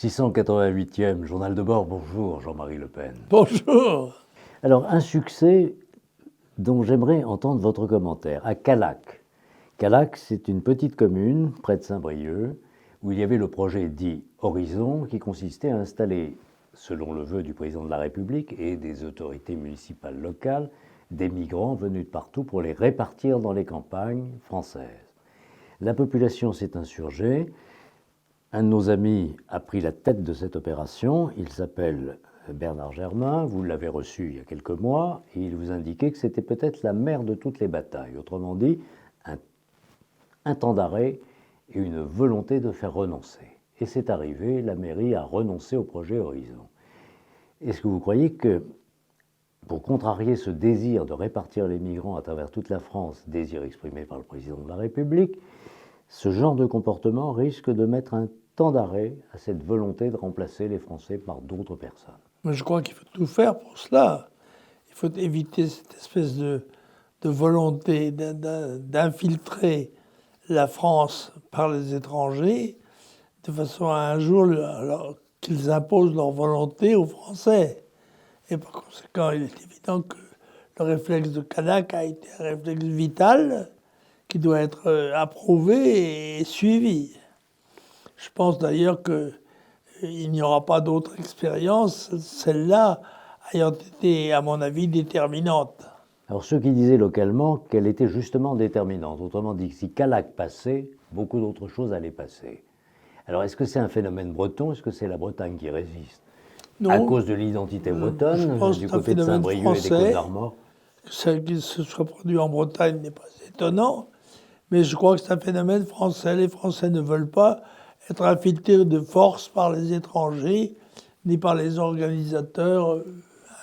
688e journal de bord, bonjour Jean-Marie Le Pen. Bonjour. Alors, un succès dont j'aimerais entendre votre commentaire, à Callac. Callac, c'est une petite commune près de Saint-Brieuc, où il y avait le projet dit Horizon, qui consistait à installer, selon le vœu du président de la République et des autorités municipales locales, des migrants venus de partout pour les répartir dans les campagnes françaises. La population s'est insurgée. Un de nos amis a pris la tête de cette opération. Il s'appelle Bernard Germain. Vous l'avez reçu il y a quelques mois et il vous indiquait que c'était peut-être la mère de toutes les batailles. Autrement dit, un temps d'arrêt et une volonté de faire renoncer. Et c'est arrivé, la mairie a renoncé au projet Horizon. Est-ce que vous croyez que, pour contrarier ce désir de répartir les migrants à travers toute la France, désir exprimé par le président de la République, ce genre de comportement risque de mettre un temps d'arrêt à cette volonté de remplacer les Français par d'autres personnes? Mais je crois qu'il faut tout faire pour cela. Il faut éviter cette espèce de volonté d'infiltrer la France par les étrangers, de façon à un jour qu'ils imposent leur volonté aux Français. Et par conséquent, il est évident que le réflexe de Callac a été un réflexe vital qui doit être approuvé et suivi. Je pense d'ailleurs qu'il n'y aura pas d'autre expérience, celle-là ayant été, à mon avis, déterminante. Alors ceux qui disaient localement qu'elle était justement déterminante, autrement dit, si Callac passait, beaucoup d'autres choses allaient passer. Alors est-ce que c'est un phénomène breton? Est-ce que c'est la Bretagne qui résiste? Non, à cause de l'identité bretonne, du côté de Saint-Brieuc et des Côtes-d'Armor? Celle qui se soit produit en Bretagne n'est pas étonnant, mais je crois que c'est un phénomène français. Les Français ne veulent pas être infiltrés de force par les étrangers, ni par les organisateurs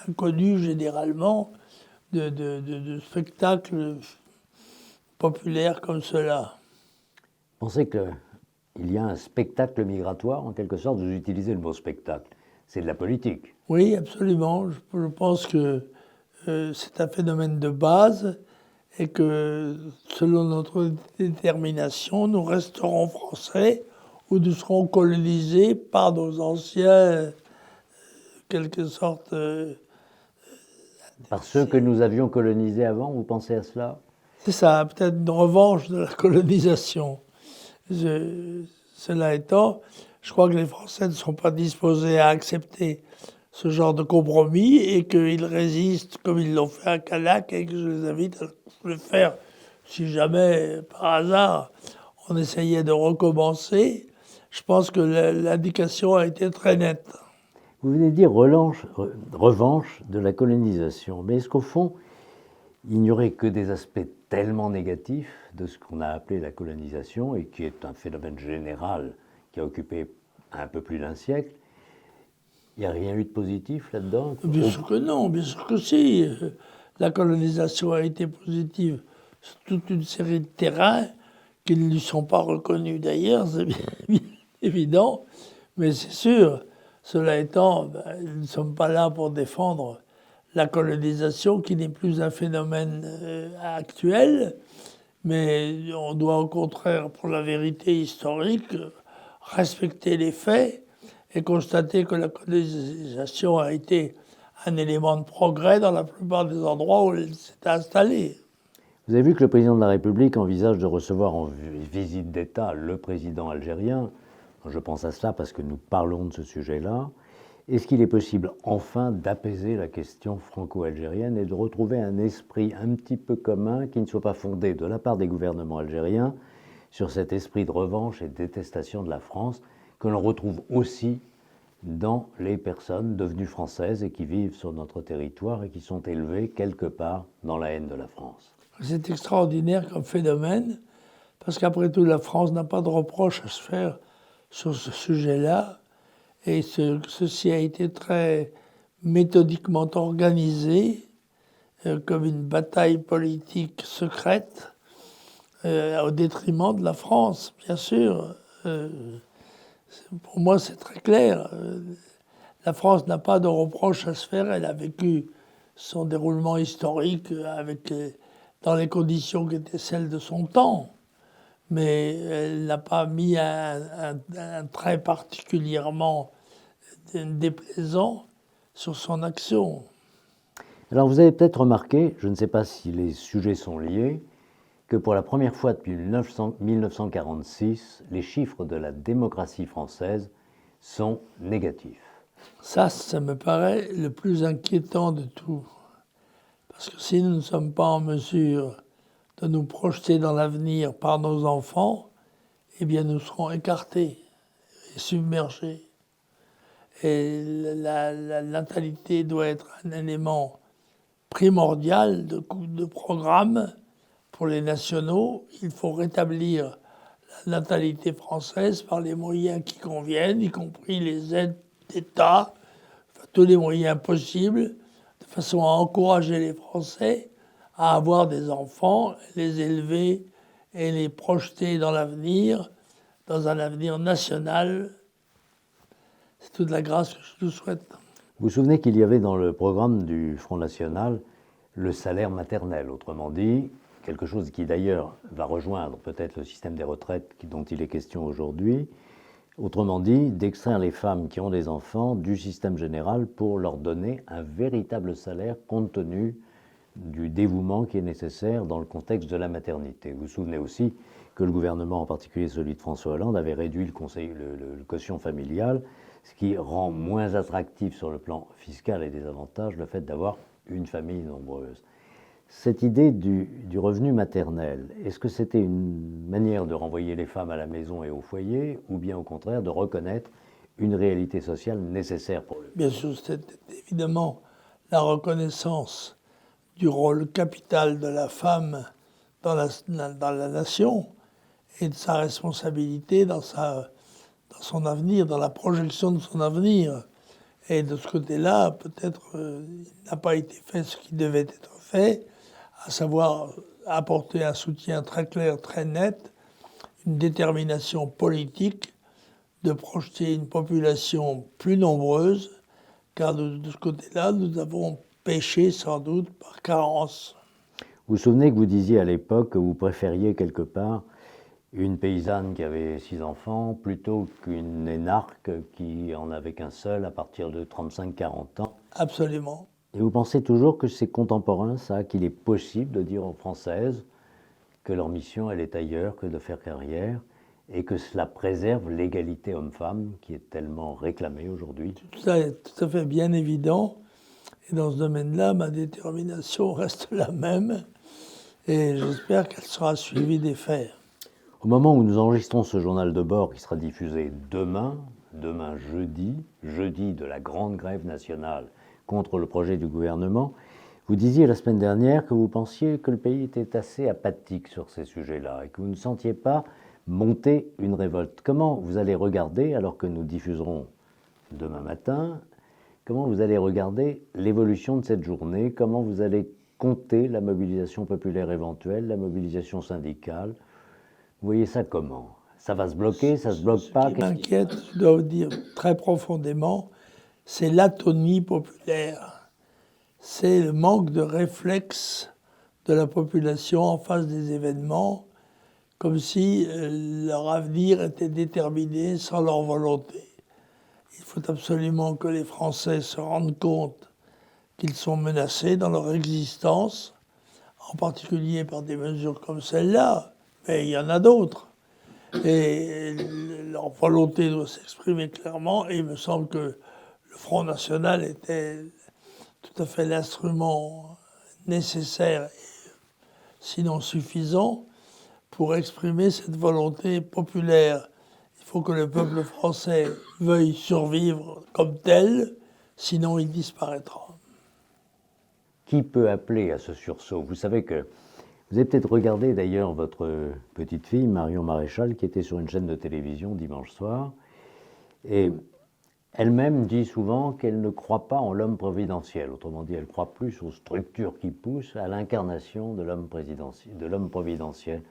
inconnus généralement de spectacles populaires comme cela. Vous pensez qu'il y a un spectacle migratoire, en quelque sorte? Vous utilisez le mot spectacle. C'est de la politique. Oui, absolument. Je pense que c'est un phénomène de base et que, selon notre détermination, nous resterons français ou nous serons colonisés par nos anciens, quelque sorte... Par ceux que nous avions colonisés avant, vous pensez à cela? C'est ça, peut-être une revanche de la colonisation. Cela étant, je crois que les Français ne sont pas disposés à accepter ce genre de compromis et qu'ils résistent comme ils l'ont fait à Callac et que je les invite à le faire si jamais, par hasard, on essayait de recommencer. Je pense que l'indication a été très nette. Vous venez de dire revanche de la colonisation, mais est-ce qu'au fond, il n'y aurait que des aspects tellement négatifs de ce qu'on a appelé la colonisation et qui est un phénomène général qui a occupé un peu plus d'un siècle? Il n'y a rien eu de positif là-dedans? Bien sûr que non, bien sûr que si. La colonisation a été positive sur toute une série de terrains qui ne lui sont pas reconnus d'ailleurs, c'est bien évident, mais c'est sûr. Cela étant, nous ne sommes pas là pour défendre la colonisation qui n'est plus un phénomène actuel, mais on doit au contraire, pour la vérité historique, respecter les faits et constater que la colonisation a été un élément de progrès dans la plupart des endroits où elle s'est installée. Vous avez vu que le président de la République envisage de recevoir en visite d'État le président algérien. Je pense à cela parce que nous parlons de ce sujet-là. Est-ce qu'il est possible enfin d'apaiser la question franco-algérienne et de retrouver un esprit un petit peu commun qui ne soit pas fondé de la part des gouvernements algériens sur cet esprit de revanche et de détestation de la France que l'on retrouve aussi dans les personnes devenues françaises et qui vivent sur notre territoire et qui sont élevées quelque part dans la haine de la France? C'est extraordinaire comme phénomène, parce qu'après tout, la France n'a pas de reproche à se faire sur ce sujet-là, et ceci a été très méthodiquement organisé, comme une bataille politique secrète, au détriment de la France, bien sûr. Pour moi, c'est très clair. La France n'a pas de reproche à se faire. Elle a vécu son déroulement historique dans les conditions qui étaient celles de son temps. mais elle n'a pas mis un trait particulièrement déplaisant sur son action. Alors vous avez peut-être remarqué, je ne sais pas si les sujets sont liés, que pour la première fois depuis 1946, les chiffres de la démocratie française sont négatifs. Ça me paraît le plus inquiétant de tout. Parce que si nous ne sommes pas en mesure de nous projeter dans l'avenir par nos enfants, eh bien nous serons écartés et submergés. Et la natalité doit être un élément primordial de programme pour les nationaux. Il faut rétablir la natalité française par les moyens qui conviennent, y compris les aides d'État, enfin, tous les moyens possibles, de façon à encourager les Français à avoir des enfants, les élever et les projeter dans l'avenir, dans un avenir national. C'est toute la grâce que je nous souhaite. Vous vous souvenez qu'il y avait dans le programme du Front National le salaire maternel, autrement dit, quelque chose qui d'ailleurs va rejoindre peut-être le système des retraites dont il est question aujourd'hui, autrement dit, d'extraire les femmes qui ont des enfants du système général pour leur donner un véritable salaire compte tenu du dévouement qui est nécessaire dans le contexte de la maternité. Vous vous souvenez aussi que le gouvernement, en particulier celui de François Hollande, avait réduit le quotient familial, ce qui rend moins attractif sur le plan fiscal et des avantages le fait d'avoir une famille nombreuse. Cette idée du revenu maternel, est-ce que c'était une manière de renvoyer les femmes à la maison et au foyer, ou bien au contraire de reconnaître une réalité sociale nécessaire pour le... Bien sûr, c'était évidemment la reconnaissance du rôle capital de la femme dans la nation et de sa responsabilité dans son avenir, dans la projection de son avenir. Et de ce côté-là, peut-être il n'a pas été fait ce qui devait être fait, à savoir apporter un soutien très clair, très net, une détermination politique de projeter une population plus nombreuse, car de ce côté-là, nous avons péché sans doute par carence. Vous vous souvenez que vous disiez à l'époque que vous préfériez quelque part une paysanne qui avait 6 enfants plutôt qu'une énarque qui en avait qu'un seul à partir de 35-40 ans. Absolument. Et vous pensez toujours que c'est contemporain, ça, qu'il est possible de dire aux Françaises que leur mission, elle est ailleurs que de faire carrière et que cela préserve l'égalité homme-femme qui est tellement réclamée aujourd'hui? Tout ça est tout à fait bien évident. Et dans ce domaine-là, ma détermination reste la même. Et j'espère qu'elle sera suivie des faits. Au moment où nous enregistrons ce journal de bord qui sera diffusé demain jeudi de la grande grève nationale contre le projet du gouvernement, vous disiez la semaine dernière que vous pensiez que le pays était assez apathique sur ces sujets-là et que vous ne sentiez pas monter une révolte. Comment vous allez regarder, alors que nous diffuserons demain matin, comment vous allez regarder l'évolution de cette journée? Comment vous allez compter la mobilisation populaire éventuelle, la mobilisation syndicale? Vous voyez ça comment? Ça va se bloquer, ça se bloque pas? Ce qui m'inquiète, je dois vous dire très profondément, c'est l'atonie populaire. C'est le manque de réflexe de la population en face des événements, comme si leur avenir était déterminé sans leur volonté. Il faut absolument que les Français se rendent compte qu'ils sont menacés dans leur existence, en particulier par des mesures comme celle-là, mais il y en a d'autres. Et leur volonté doit s'exprimer clairement, et il me semble que le Front National était tout à fait l'instrument nécessaire, sinon suffisant, pour exprimer cette volonté populaire. Il faut que le peuple français veuille survivre comme tel, sinon il disparaîtra. Qui peut appeler à ce sursaut? Vous savez que vous avez peut-être regardé d'ailleurs votre petite fille, Marion Maréchal, qui était sur une chaîne de télévision dimanche soir, et elle-même dit souvent qu'elle ne croit pas en l'homme providentiel. Autrement dit, elle croit plus aux structures qui poussent à l'incarnation de l'homme providentiel.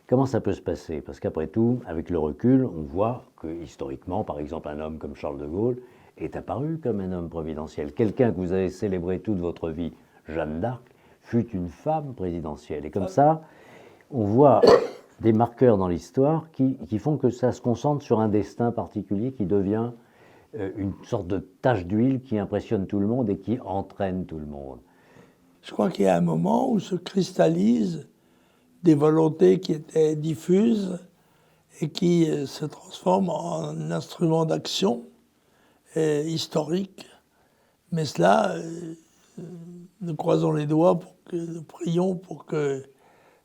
Comment ça peut se passer? Parce qu'après tout, avec le recul, on voit que historiquement, par exemple, un homme comme Charles de Gaulle est apparu comme un homme providentiel. Quelqu'un que vous avez célébré toute votre vie, Jeanne d'Arc, fut une femme présidentielle. Et comme ça, on voit des marqueurs dans l'histoire qui font que ça se concentre sur un destin particulier qui devient une sorte de tache d'huile qui impressionne tout le monde et qui entraîne tout le monde. Je crois qu'il y a un moment où se cristallisent des volontés qui étaient diffuses et qui se transforment en instrument d'action historique. Mais cela, nous croisons les doigts, nous prions pour que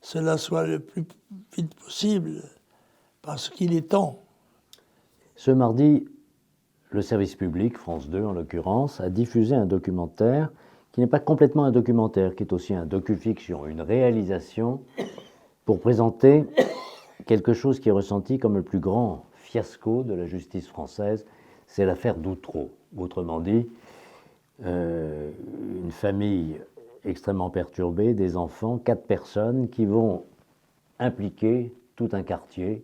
cela soit le plus vite possible, parce qu'il est temps. Ce mardi, le service public, France 2 en l'occurrence, a diffusé un documentaire qui n'est pas complètement un documentaire, qui est aussi un docu-fiction, une réalisation pour présenter quelque chose qui est ressenti comme le plus grand fiasco de la justice française, c'est l'affaire d'Outreau. Autrement dit, une famille extrêmement perturbée, des enfants, 4 personnes qui vont impliquer tout un quartier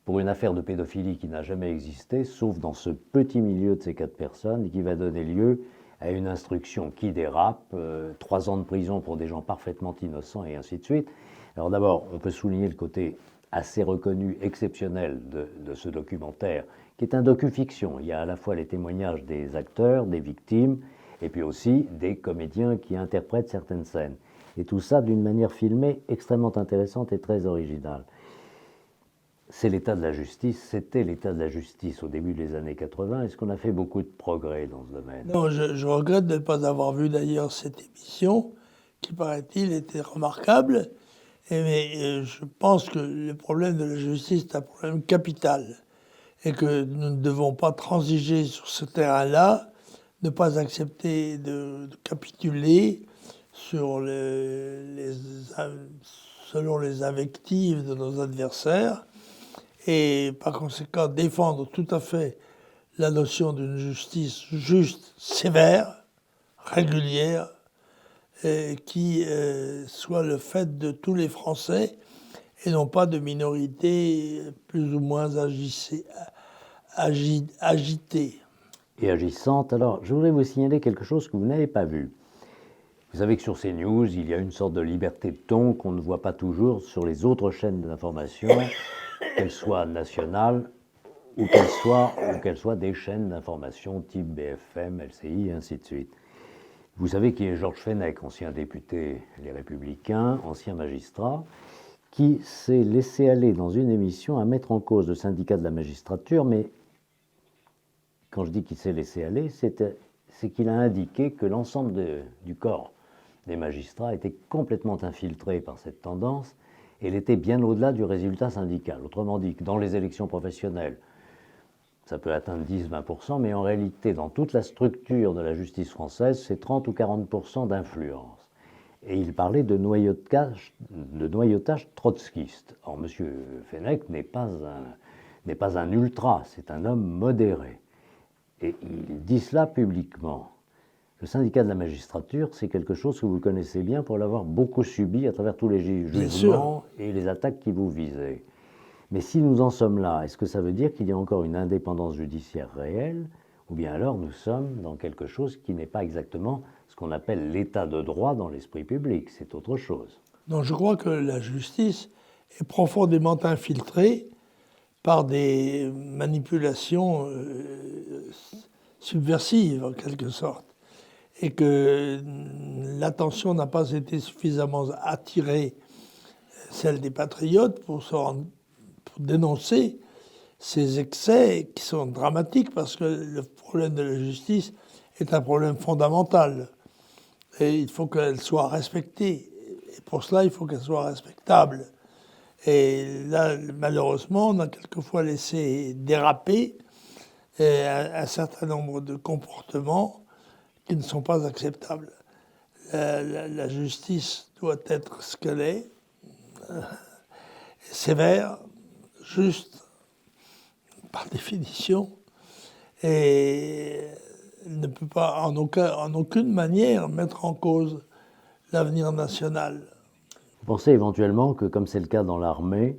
pour une affaire de pédophilie qui n'a jamais existé, sauf dans ce petit milieu de ces 4 personnes, et qui va donner lieu à une instruction qui dérape, 3 ans de prison pour des gens parfaitement innocents, et ainsi de suite. Alors d'abord, on peut souligner le côté assez reconnu, exceptionnel de ce documentaire, qui est un docu-fiction. Il y a à la fois les témoignages des acteurs, des victimes, et puis aussi des comédiens qui interprètent certaines scènes. Et tout ça d'une manière filmée extrêmement intéressante et très originale. C'est l'état de la justice, c'était l'état de la justice au début des années 80. Est-ce qu'on a fait beaucoup de progrès dans ce domaine? Non, je regrette de ne pas avoir vu d'ailleurs cette émission, qui paraît-il était remarquable. Mais je pense que le problème de la justice est un problème capital et que nous ne devons pas transiger sur ce terrain-là, ne pas accepter de capituler sur selon les invectives de nos adversaires et par conséquent défendre tout à fait la notion d'une justice juste, sévère, régulière, qui soit le fait de tous les Français et non pas de minorités plus ou moins agitées. Et agissantes. Alors, je voudrais vous signaler quelque chose que vous n'avez pas vu. Vous savez que sur CNews, il y a une sorte de liberté de ton qu'on ne voit pas toujours sur les autres chaînes d'information, qu'elles soient nationales ou qu'elles soient des chaînes d'information type BFM, LCI, et ainsi de suite. Vous savez qui est Georges Fenech, ancien député Les Républicains, ancien magistrat, qui s'est laissé aller dans une émission à mettre en cause le syndicat de la magistrature, mais quand je dis qu'il s'est laissé aller, c'est qu'il a indiqué que l'ensemble du corps des magistrats était complètement infiltré par cette tendance et elle était bien au-delà du résultat syndical. Autrement dit, que dans les élections professionnelles, ça peut atteindre 10-20%, mais en réalité, dans toute la structure de la justice française, c'est 30 ou 40% d'influence. Et il parlait de noyautage trotskiste. Or, M. Fenech n'est pas un ultra, c'est un homme modéré. Et il dit cela publiquement. Le syndicat de la magistrature, c'est quelque chose que vous connaissez bien pour l'avoir beaucoup subi à travers tous les jugements et les attaques qui vous visaient. Mais si nous en sommes là, est-ce que ça veut dire qu'il y a encore une indépendance judiciaire réelle, ou bien alors nous sommes dans quelque chose qui n'est pas exactement ce qu'on appelle l'état de droit dans l'esprit public, c'est autre chose? Donc je crois que la justice est profondément infiltrée par des manipulations subversives en quelque sorte, et que l'attention n'a pas été suffisamment attirée, celle des patriotes, pour dénoncer ces excès qui sont dramatiques parce que le problème de la justice est un problème fondamental et il faut qu'elle soit respectée. Et pour cela, il faut qu'elle soit respectable. Et là, malheureusement, on a quelquefois laissé déraper un certain nombre de comportements qui ne sont pas acceptables. La justice doit être ce qu'elle est, sévère, juste, par définition, et ne peut pas en aucune manière mettre en cause l'avenir national. Vous pensez éventuellement que, comme c'est le cas dans l'armée,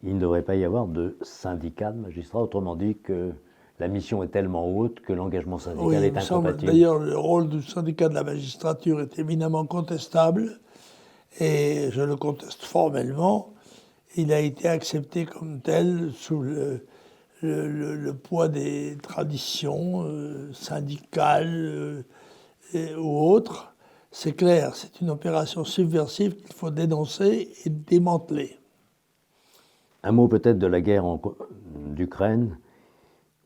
il ne devrait pas y avoir de syndicat de magistrats, autrement dit que la mission est tellement haute que l'engagement syndical est incompatible? D'ailleurs, le rôle du syndicat de la magistrature est éminemment contestable, et je le conteste formellement, Il a été accepté comme tel sous le poids des traditions syndicales ou autres. C'est clair, c'est une opération subversive qu'il faut dénoncer et démanteler. Un mot peut-être de la guerre d'Ukraine.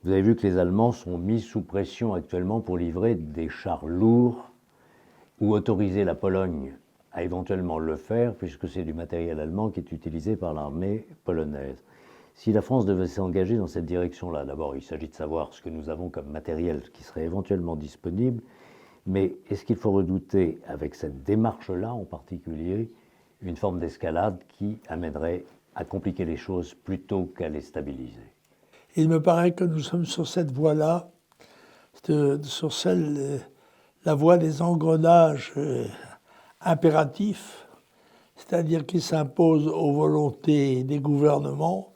Vous avez vu que les Allemands sont mis sous pression actuellement pour livrer des chars lourds ou autoriser la Pologne à éventuellement le faire, puisque c'est du matériel allemand qui est utilisé par l'armée polonaise. Si la France devait s'engager dans cette direction-là, d'abord il s'agit de savoir ce que nous avons comme matériel qui serait éventuellement disponible, mais est-ce qu'il faut redouter, avec cette démarche-là en particulier, une forme d'escalade qui amènerait à compliquer les choses plutôt qu'à les stabiliser? Il me paraît que nous sommes sur cette voie-là, sur la voie des engrenages impératifs, c'est-à-dire qui s'imposent aux volontés des gouvernements.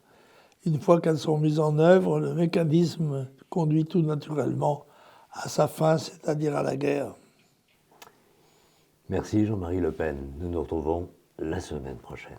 Une fois qu'elles sont mises en œuvre, le mécanisme conduit tout naturellement à sa fin, c'est-à-dire à la guerre. Merci Jean-Marie Le Pen. Nous nous retrouvons la semaine prochaine.